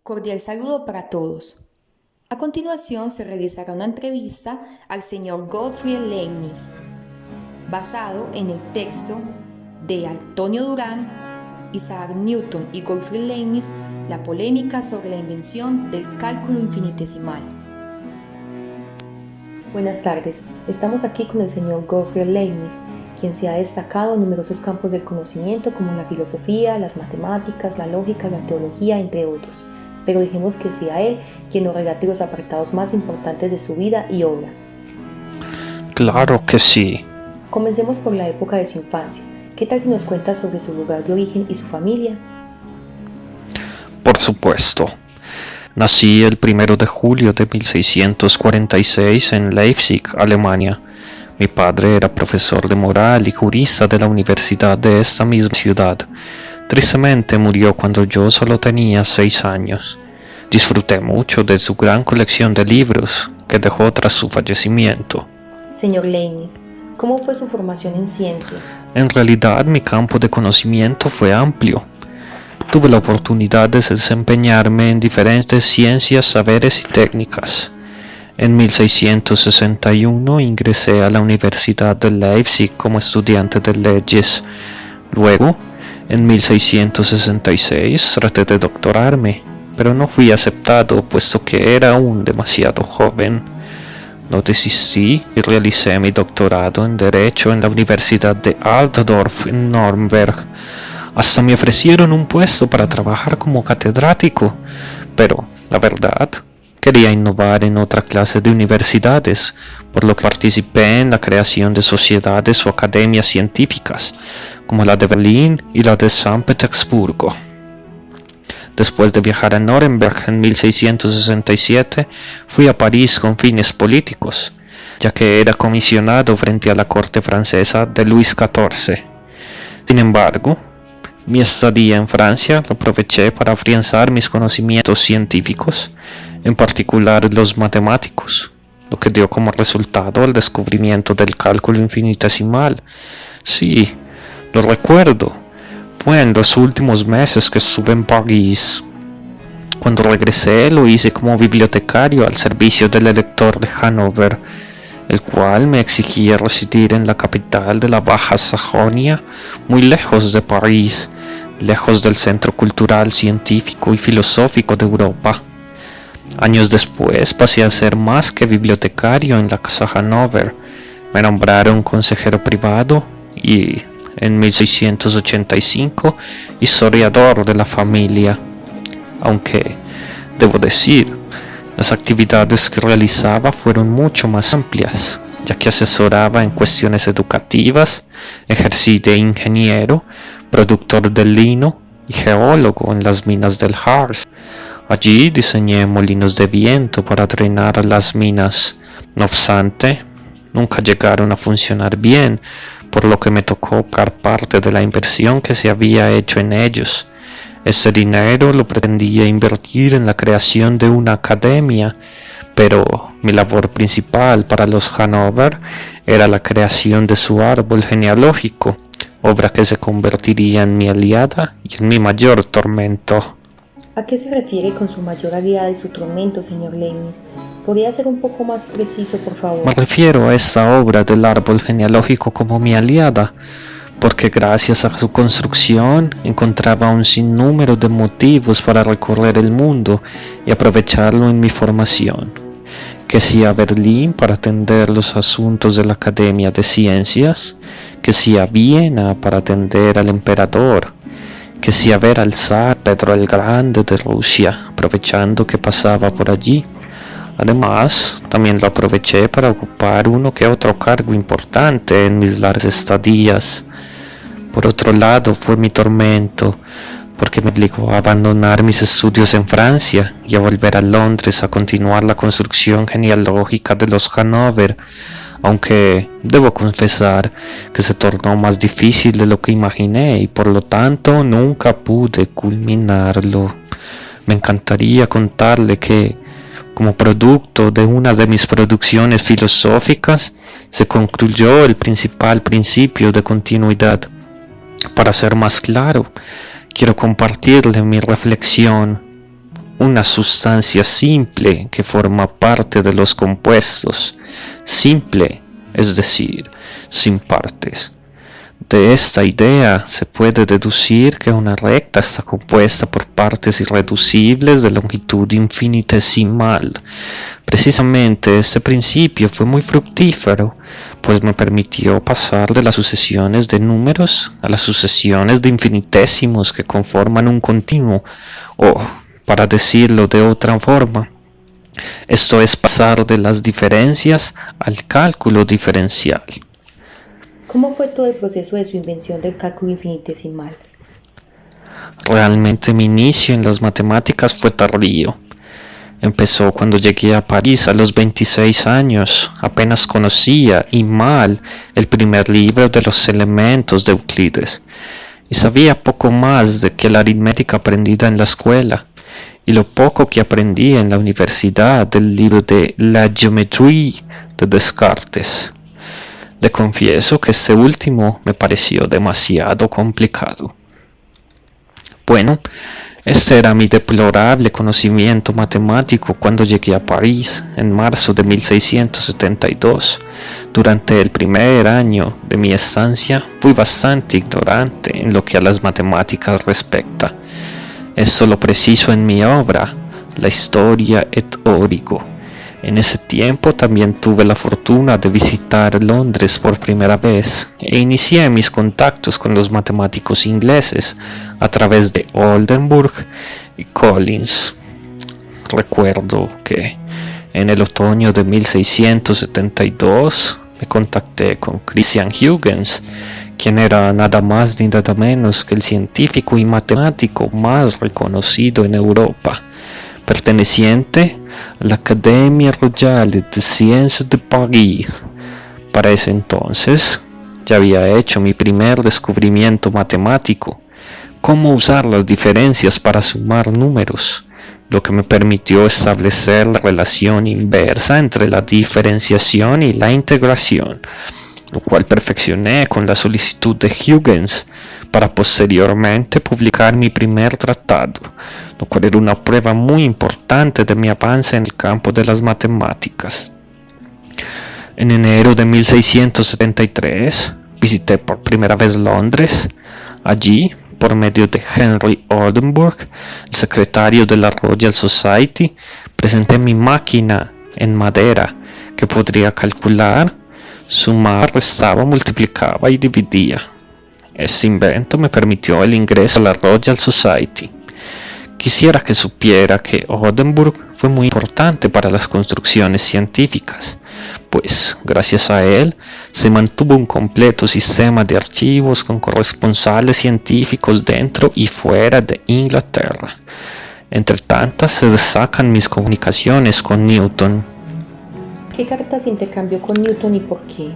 Cordial saludo para todos. A continuación se realizará una entrevista al señor Gottfried Leibniz, basado en el texto de Antonio Durán, Isaac Newton y Gottfried Leibniz, La polémica sobre la invención del cálculo infinitesimal. Buenas tardes, estamos aquí con el señor Gottfried Leibniz, quien se ha destacado en numerosos campos del conocimiento como la filosofía, las matemáticas, la lógica, la teología, entre otros. Pero dejemos que sea él quien nos relate los apartados más importantes de su vida y obra. Claro que sí. Comencemos por la época de su infancia. ¿Qué tal si nos cuenta sobre su lugar de origen y su familia? Por supuesto. Nací el 1 de julio de 1646 en Leipzig, Alemania. Mi padre era profesor de moral y jurista de la universidad de esta misma ciudad. Tristemente murió cuando yo solo tenía 6 años. Disfruté mucho de su gran colección de libros que dejó tras su fallecimiento. Señor Leibniz, ¿cómo fue su formación en ciencias? En realidad mi campo de conocimiento fue amplio. Tuve la oportunidad de desempeñarme en diferentes ciencias, saberes y técnicas. En 1661 ingresé a la Universidad de Leipzig como estudiante de leyes. Luego, en 1666 traté de doctorarme, pero no fui aceptado puesto que era aún demasiado joven. No desistí y realicé mi doctorado en Derecho en la Universidad de Altdorf en Nürnberg. Hasta me ofrecieron un puesto para trabajar como catedrático, pero la verdad, quería innovar en otra clase de universidades, por lo que participé en la creación de sociedades o academias científicas, como la de Berlín y la de San Petersburgo. Después de viajar a Nuremberg en 1667, fui a París con fines políticos, ya que era comisionado frente a la corte francesa de Luis XIV. Sin embargo, mi estadía en Francia lo aproveché para afianzar mis conocimientos científicos, en particular los matemáticos, lo que dio como resultado el descubrimiento del cálculo infinitesimal. Sí, lo recuerdo. Fue en los últimos meses que estuve en París. Cuando regresé lo hice como bibliotecario al servicio del elector de Hannover, el cual me exigía residir en la capital de la Baja Sajonia, muy lejos de París, lejos del centro cultural, científico y filosófico de Europa. Años después pasé a ser más que bibliotecario en la Casa Hannover. Me nombraron consejero privado y, en 1685, historiador de la familia. Aunque, debo decir, las actividades que realizaba fueron mucho más amplias, ya que asesoraba en cuestiones educativas, ejercí de ingeniero, productor de lino y geólogo en las minas del Harz. Allí diseñé molinos de viento para drenar las minas. No obstante, nunca llegaron a funcionar bien, por lo que me tocó pagar parte de la inversión que se había hecho en ellos. Ese dinero lo pretendía invertir en la creación de una academia, pero mi labor principal para los Hannover era la creación de su árbol genealógico, obra que se convertiría en mi aliada y en mi mayor tormento. ¿A qué se refiere con su mayor aliada y su tormento, señor Leibniz? ¿Podría ser un poco más preciso, por favor? Me refiero a esta obra del árbol genealógico como mi aliada, porque gracias a su construcción encontraba un sinnúmero de motivos para recorrer el mundo y aprovecharlo en mi formación. Que si a Berlín para atender los asuntos de la Academia de Ciencias, que si a Viena para atender al emperador, que si a ver al zar Pedro el Grande de Rusia, aprovechando que pasaba por allí. Además, también lo aproveché para ocupar uno que otro cargo importante en mis largas estadías. Por otro lado, fue mi tormento, porque me obligó a abandonar mis estudios en Francia y a volver a Londres a continuar la construcción genealógica de los Hannover, aunque debo confesar que se tornó más difícil de lo que imaginé y por lo tanto nunca pude culminarlo. Me encantaría contarle que, como producto de una de mis producciones filosóficas, se concluyó el principal principio de continuidad. Para ser más claro, quiero compartirle mi reflexión una sustancia simple que forma parte de los compuestos. Simple, es decir, sin partes. De esta idea se puede deducir que una recta está compuesta por partes irreducibles de longitud infinitesimal. Precisamente este principio fue muy fructífero, pues me permitió pasar de las sucesiones de números a las sucesiones de infinitesimos que conforman un continuo, o, para decirlo de otra forma, esto es pasar de las diferencias al cálculo diferencial. ¿Cómo fue todo el proceso de su invención del cálculo infinitesimal? Realmente mi inicio en las matemáticas fue tardío. Empezó cuando llegué a París a los 26 años. Apenas conocía, y mal, el primer libro de los elementos de Euclides. Y sabía poco más de que la aritmética aprendida en la escuela. Y lo poco que aprendí en la universidad del libro de La Géométrie de Descartes. Le confieso que este último me pareció demasiado complicado. Bueno, este era mi deplorable conocimiento matemático cuando llegué a París en marzo de 1672. Durante el primer año de mi estancia fui bastante ignorante en lo que a las matemáticas respecta. Esto lo preciso en mi obra, La Historia et Origo. En ese tiempo también tuve la fortuna de visitar Londres por primera vez e inicié mis contactos con los matemáticos ingleses a través de Oldenburg y Collins. Recuerdo que en el otoño de 1672 me contacté con Christian Huygens, quien era nada más ni nada menos que el científico y matemático más reconocido en Europa, perteneciente a la Académie Royale des Sciences de París. Para ese entonces ya había hecho mi primer descubrimiento matemático, cómo usar las diferencias para sumar números, lo que me permitió establecer la relación inversa entre la diferenciación y la integración, lo cual perfeccioné con la solicitud de Huygens para posteriormente publicar mi primer tratado, lo cual era una prueba muy importante de mi avance en el campo de las matemáticas. En enero de 1673 visité por primera vez Londres. Allí, por medio de Henry Oldenburg, el secretario de la Royal Society, presenté mi máquina en madera que podría calcular, sumar, restaba, multiplicaba y dividía. Este invento me permitió el ingreso a la Royal Society. Quisiera que supiera que Oldenburg fue muy importante para las construcciones científicas, pues gracias a él se mantuvo un completo sistema de archivos con corresponsales científicos dentro y fuera de Inglaterra. Entre tantas se destacan mis comunicaciones con Newton. ¿Qué cartas intercambió con Newton y por qué?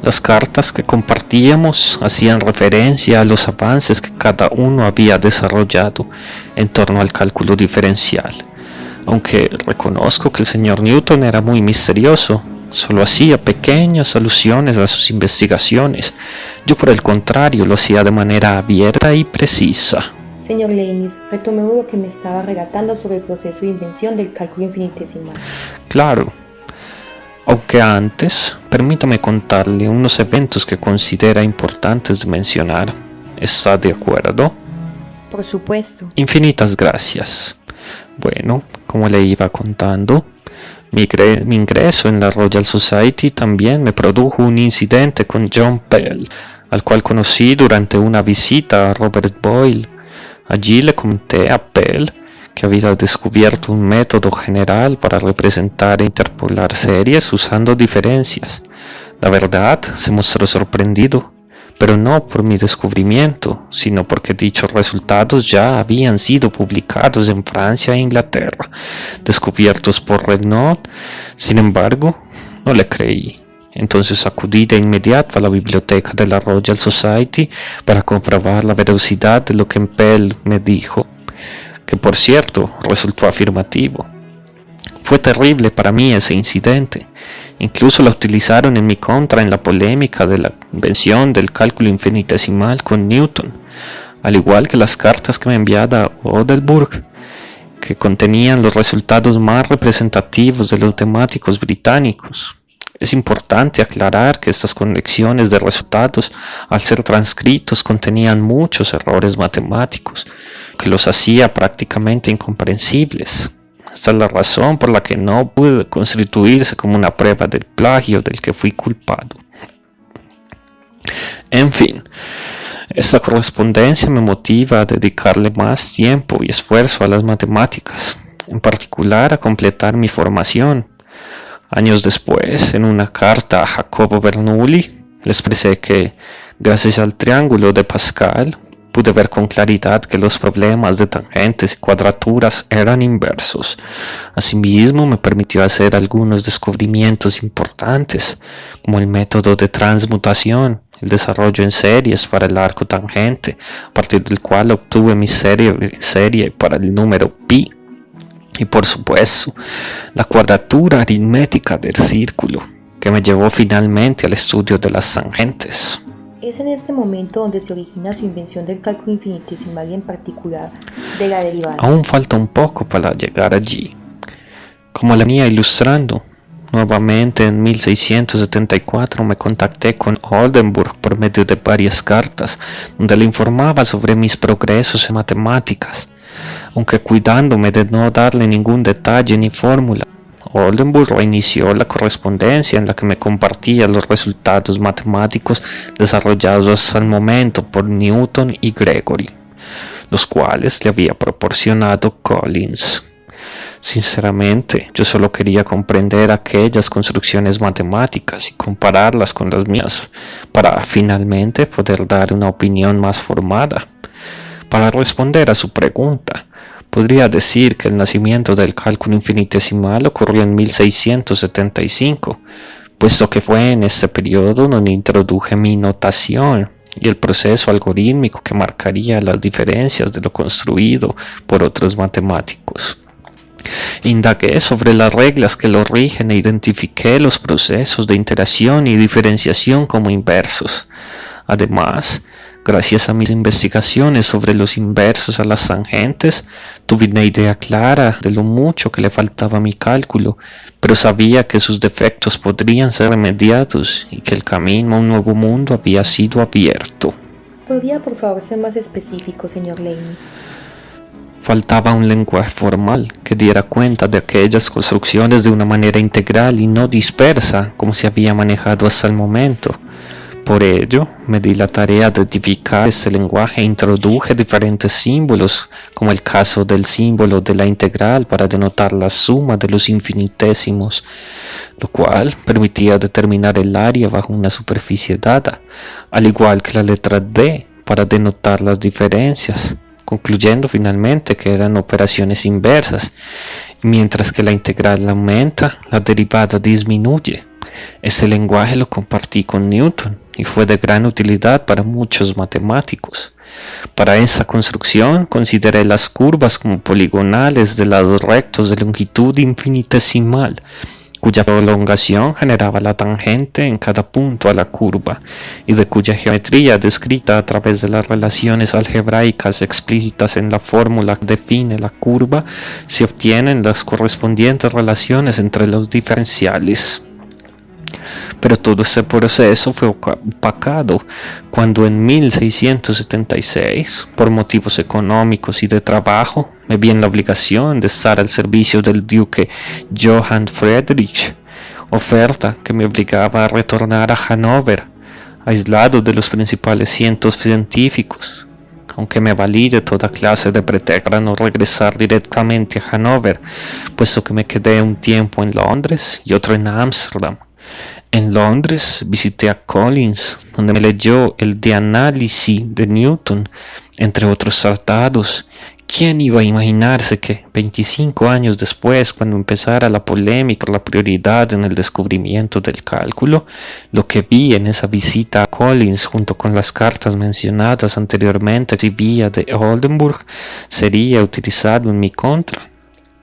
Las cartas que compartíamos hacían referencia a los avances que cada uno había desarrollado en torno al cálculo diferencial. Aunque reconozco que el señor Newton era muy misterioso, solo hacía pequeñas alusiones a sus investigaciones. Yo por el contrario lo hacía de manera abierta y precisa. Señor Leibniz, retomemos lo que me estaba relatando sobre el proceso de invención del cálculo infinitesimal. Claro. Aunque antes, permítame contarle unos eventos que considera importantes de mencionar. ¿Está de acuerdo? Por supuesto. Infinitas gracias. Bueno, como le iba contando, mi ingreso en la Royal Society también me produjo un incidente con John Pell, al cual conocí durante una visita a Robert Boyle. Allí le comenté a Pell que había descubierto un método general para representar e interpolar series usando diferencias. La verdad, se mostró sorprendido, pero no por mi descubrimiento, sino porque dichos resultados ya habían sido publicados en Francia e Inglaterra, descubiertos por Regnault. Sin embargo, no le creí. Entonces acudí de inmediato a la biblioteca de la Royal Society para comprobar la veracidad de lo que Pell me dijo, que por cierto resultó afirmativo. Fue terrible para mí ese incidente. Incluso la utilizaron en mi contra en la polémica de la invención del cálculo infinitesimal con Newton, al igual que las cartas que me enviaba Oldenburg, que contenían los resultados más representativos de los matemáticos británicos. Es importante aclarar que estas colecciones de resultados, al ser transcritos, contenían muchos errores matemáticos, que los hacía prácticamente incomprensibles. Esta es la razón por la que no pudo constituirse como una prueba del plagio del que fui culpado. En fin, esta correspondencia me motiva a dedicarle más tiempo y esfuerzo a las matemáticas, en particular a completar mi formación. Años después, en una carta a Jacobo Bernoulli, le expresé que, gracias al triángulo de Pascal, pude ver con claridad que los problemas de tangentes y cuadraturas eran inversos. Asimismo, me permitió hacer algunos descubrimientos importantes, como el método de transmutación, el desarrollo en series para el arco tangente, a partir del cual obtuve mi serie para el número pi. Y por supuesto, la cuadratura aritmética del círculo, que me llevó finalmente al estudio de las tangentes. Es en este momento donde se origina su invención del cálculo infinitesimal y en particular de la derivada. Aún falta un poco para llegar allí. Como la venía ilustrando, nuevamente en 1674 me contacté con Oldenburg por medio de varias cartas, donde le informaba sobre mis progresos en matemáticas, aunque cuidándome de no darle ningún detalle ni fórmula. Oldenburg reinició la correspondencia en la que me compartía los resultados matemáticos desarrollados hasta el momento por Newton y Gregory, los cuales le había proporcionado Collins. Sinceramente, yo solo quería comprender aquellas construcciones matemáticas y compararlas con las mías, para finalmente poder dar una opinión más formada. Para responder a su pregunta, podría decir que el nacimiento del cálculo infinitesimal ocurrió en 1675, puesto que fue en este periodo donde introduje mi notación y el proceso algorítmico que marcaría las diferencias de lo construido por otros matemáticos. Indagué sobre las reglas que lo rigen e identifiqué los procesos de interacción y diferenciación como inversos. Además, gracias a mis investigaciones sobre los inversos a las tangentes, tuve una idea clara de lo mucho que le faltaba a mi cálculo, pero sabía que sus defectos podrían ser remediados y que el camino a un nuevo mundo había sido abierto. ¿Podría por favor ser más específico, señor Leibniz? Faltaba un lenguaje formal que diera cuenta de aquellas construcciones de una manera integral y no dispersa como se había manejado hasta el momento. Por ello, me di la tarea de tipificar este lenguaje e introduje diferentes símbolos, como el caso del símbolo de la integral para denotar la suma de los infinitésimos, lo cual permitía determinar el área bajo una superficie dada, al igual que la letra D para denotar las diferencias, concluyendo finalmente que eran operaciones inversas, mientras que la integral aumenta, la derivada disminuye. Este lenguaje lo compartí con Newton y fue de gran utilidad para muchos matemáticos. Para esta construcción consideré las curvas como poligonales de lados rectos de longitud infinitesimal, cuya prolongación generaba la tangente en cada punto a la curva y de cuya geometría descrita a través de las relaciones algebraicas explícitas en la fórmula que define la curva se obtienen las correspondientes relaciones entre los diferenciales. Pero todo este proceso fue opacado cuando en 1676, por motivos económicos y de trabajo, me vi en la obligación de estar al servicio del duque Johann Friedrich, oferta que me obligaba a retornar a Hannover, aislado de los principales centros científicos, aunque me valí de toda clase de pretexto para no regresar directamente a Hannover, puesto que me quedé un tiempo en Londres y otro en Ámsterdam. En Londres visité a Collins, donde me leyó el De Analisi de Newton, entre otros tratados. ¿Quién iba a imaginarse que 25 años después, cuando empezara la polémica por la prioridad en el descubrimiento del cálculo, lo que vi en esa visita a Collins junto con las cartas mencionadas anteriormente recibía de Oldenburg sería utilizado en mi contra?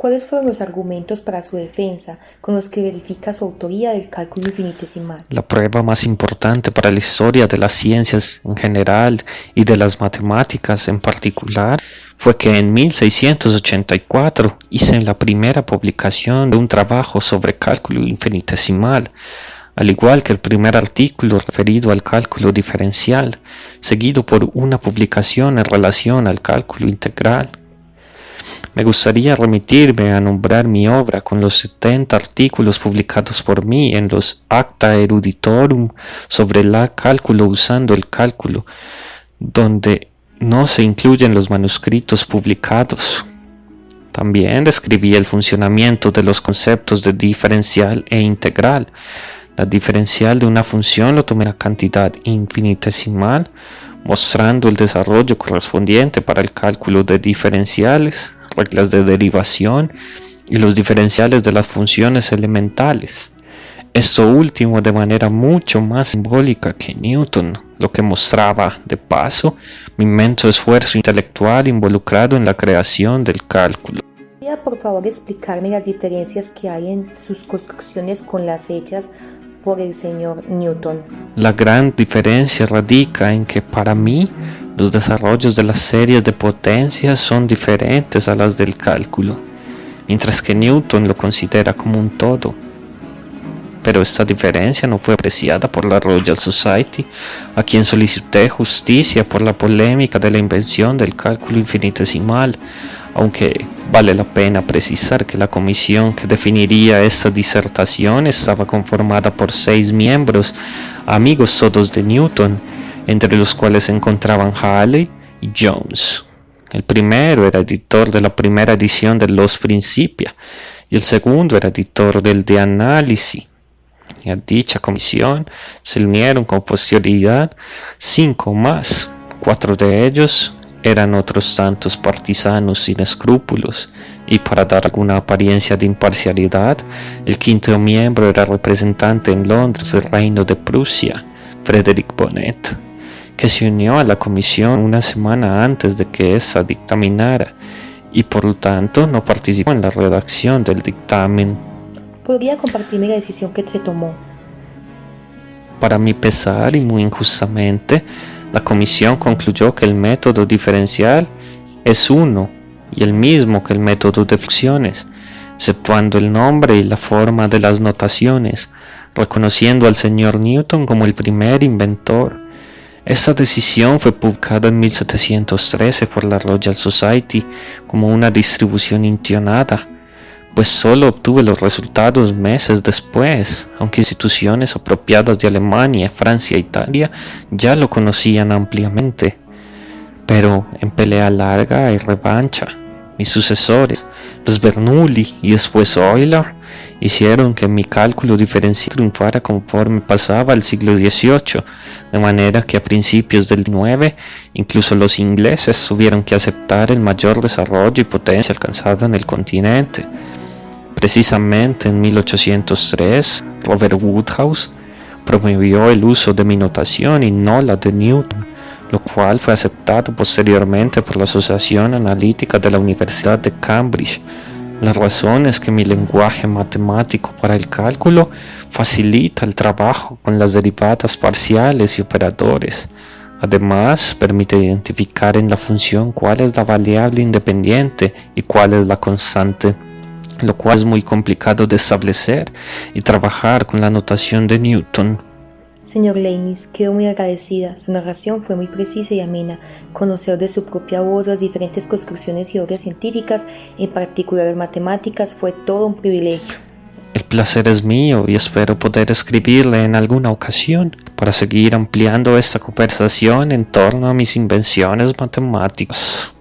¿Cuáles fueron los argumentos para su defensa con los que verifica su autoría del cálculo infinitesimal? La prueba más importante para la historia de las ciencias en general y de las matemáticas en particular fue que en 1684 hice la primera publicación de un trabajo sobre cálculo infinitesimal, al igual que el primer artículo referido al cálculo diferencial, seguido por una publicación en relación al cálculo integral. Me gustaría remitirme a nombrar mi obra con los 70 artículos publicados por mí en los Acta Eruditorum sobre el cálculo usando el cálculo, donde no se incluyen los manuscritos publicados. También describí el funcionamiento de los conceptos de diferencial e integral. La diferencial de una función lo tomé en la cantidad infinitesimal, mostrando el desarrollo correspondiente para el cálculo de diferenciales, reglas de derivación y los diferenciales de las funciones elementales. Esto último de manera mucho más simbólica que Newton, lo que mostraba, de paso, mi inmenso esfuerzo intelectual involucrado en la creación del cálculo. ¿Podría por favor explicarme las diferencias que hay en sus construcciones con las hechas por el señor Newton? La gran diferencia radica en que para mí los desarrollos de las series de potencias son diferentes a las del cálculo, mientras que Newton lo considera como un todo. Pero esta diferencia no fue apreciada por la Royal Society, a quien solicité justicia por la polémica de la invención del cálculo infinitesimal, aunque vale la pena precisar que la comisión que definiría esta disertación estaba conformada por 6 miembros, amigos todos de Newton, entre los cuales se encontraban Halley y Jones. El primero era editor de la primera edición de Los Principia y el segundo era editor del De Analisi. Y a dicha comisión se unieron con posterioridad 5 más, 4 de ellos eran otros tantos partisanos sin escrúpulos, y para dar alguna apariencia de imparcialidad, el quinto miembro era representante en Londres del Reino de Prusia, Frederick Bonnet, que se unió a la comisión una semana antes de que ésta dictaminara, y por lo tanto no participó en la redacción del dictamen. ¿Podría compartirme la decisión que se tomó? Para mi pesar y muy injustamente, la comisión concluyó que el método diferencial es uno y el mismo que el método de funciones, exceptuando el nombre y la forma de las notaciones, reconociendo al señor Newton como el primer inventor. Esta decisión fue publicada en 1713 por la Royal Society como una distribución intencionada, pues solo obtuve los resultados meses después, aunque instituciones apropiadas de Alemania, Francia e Italia ya lo conocían ampliamente. Pero en pelea larga y revancha, mis sucesores, los Bernoulli y después Euler, hicieron que mi cálculo diferencial triunfara conforme pasaba el siglo XVIII, de manera que a principios del XIX, incluso los ingleses tuvieron que aceptar el mayor desarrollo y potencia alcanzada en el continente. Precisamente en 1803, Robert Woodhouse promovió el uso de mi notación y no la de Newton, lo cual fue aceptado posteriormente por la Asociación Analítica de la Universidad de Cambridge. La razón es que mi lenguaje matemático para el cálculo facilita el trabajo con las derivadas parciales y operadores. Además, permite identificar en la función cuál es la variable independiente y cuál es la constante, lo cual es muy complicado de establecer y trabajar con la notación de Newton. Señor Leibniz, quedo muy agradecida. Su narración fue muy precisa y amena. Conocer de su propia voz las diferentes construcciones y obras científicas, en particular las matemáticas, fue todo un privilegio. El placer es mío y espero poder escribirle en alguna ocasión para seguir ampliando esta conversación en torno a mis invenciones matemáticas.